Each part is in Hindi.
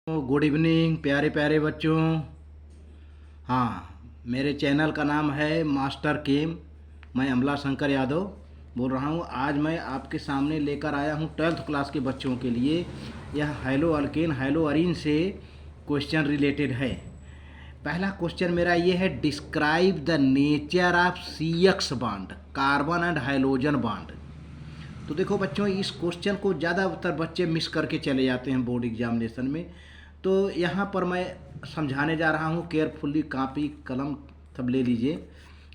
गुड इवनिंग प्यारे प्यारे बच्चों। हाँ, मेरे चैनल का नाम है मास्टर केम। मैं अमला शंकर यादव बोल रहा हूँ। आज मैं आपके सामने लेकर आया हूँ 12th क्लास के बच्चों के लिए। यह हैलो अल्केन हैलो अरीन से क्वेश्चन रिलेटेड है। पहला क्वेश्चन मेरा ये है, describe the nature of CX bond, carbon and hydrogen bond. तो देखो बच्चों, इस क्वेश्चन को ज़्यादातर बच्चे मिस करके चले जाते हैं बोर्ड एग्जामिनेशन में। तो यहाँ पर मैं समझाने जा रहा हूँ, केयरफुली कापी कलम सब ले लीजिए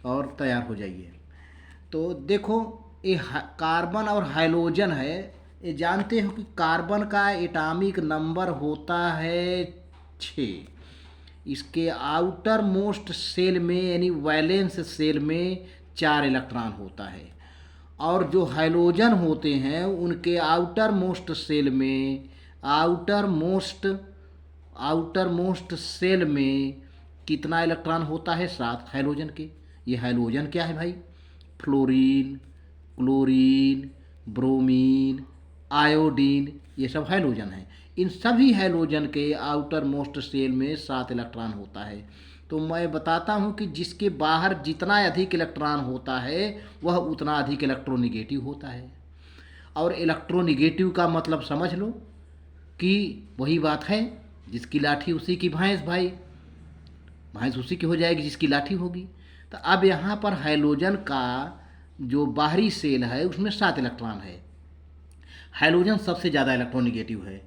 और तैयार हो जाइए। तो देखो, ये कार्बन और हाइड्रोजन है। ये जानते हो कि कार्बन का एटॉमिक नंबर होता है 6। इसके आउटर मोस्ट सेल में यानी वैलेंस सेल में 4 इलेक्ट्रॉन होता है। और जो हाइड्रोजन होते हैं उनके आउटर मोस्ट सेल में आउटर मोस्ट सेल में कितना इलेक्ट्रॉन होता है? 7 हाइड्रोजन के। ये हाइड्रोजन क्या है भाई? फ्लोरीन, क्लोरीन, ब्रोमीन, आयोडीन, ये सब हाइड्रोजन है। इन सभी हाइड्रोजन के आउटर मोस्ट सेल में 7 इलेक्ट्रॉन होता है। तो मैं बताता हूँ कि जिसके बाहर जितना अधिक इलेक्ट्रॉन होता है वह उतना अधिक इलेक्ट्रोनिगेटिव होता है। और इलेक्ट्रोनिगेटिव का मतलब समझ लो कि वही बात है, जिसकी लाठी उसी की भैंस भाई। भैंस उसी की हो जाएगी जिसकी लाठी होगी। तो अब यहाँ पर हाइड्रोजन का जो बाहरी सेल है उसमें 7 इलेक्ट्रॉन है। हाइड्रोजन सबसे ज़्यादा इलेक्ट्रोनिगेटिव है।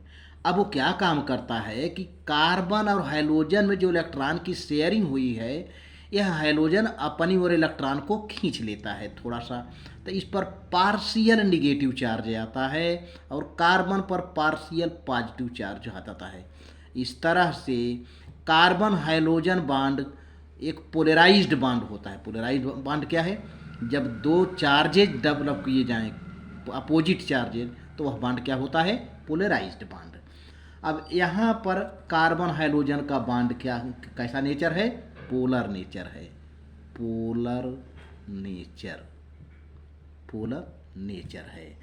अब वो क्या काम करता है कि कार्बन और हाइड्रोजन में जो इलेक्ट्रॉन की शेयरिंग हुई है, यह हाइड्रोजन अपनी ओर इलेक्ट्रॉन को खींच लेता है थोड़ा सा। तो इस पर पार्शियल निगेटिव चार्ज आता है और कार्बन पर पार्शियल पॉजिटिव चार्ज आ जाता है। इस तरह से कार्बन हाइड्रोजन बॉन्ड एक पोलराइज्ड बॉन्ड होता है। पोलराइज्ड बॉन्ड क्या है? जब दो चार्जेज डेवलप किए जाएं, अपोजिट चार्जेज, तो वह बॉन्ड क्या होता है? Polarised bond. अब यहाँ पर कार्बन हाइड्रोजन का बॉन्ड क्या, कैसा नेचर है? पोलर नेचर है। पोलर नेचर है।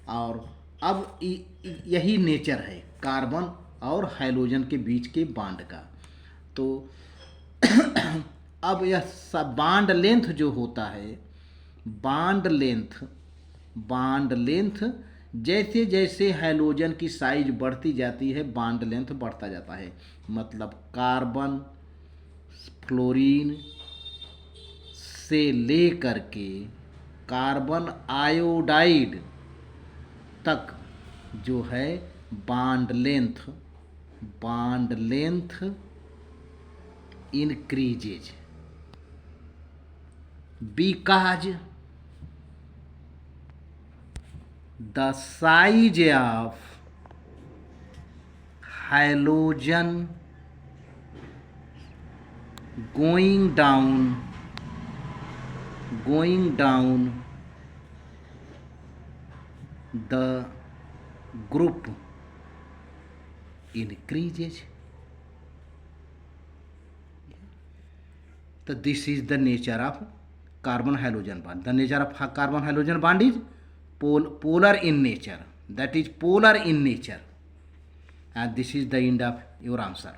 और अब यही नेचर है कार्बन और हाइड्रोजन के बीच के बॉन्ड का। तो अब यह सब बॉन्ड लेंथ जो होता है, बॉन्ड लेंथ जैसे जैसे हाइड्रोजन की साइज बढ़ती जाती है बॉन्ड लेंथ बढ़ता जाता है। मतलब कार्बन फ्लोरीन से लेकर के कार्बन आयोडाइड तक जो है bond length increases because the size of halogen going down the group increases. So this is the nature of carbon hydrogen bond. The nature of carbon hydrogen bond is polar in nature. That is polar in nature. And this is the end of your answer.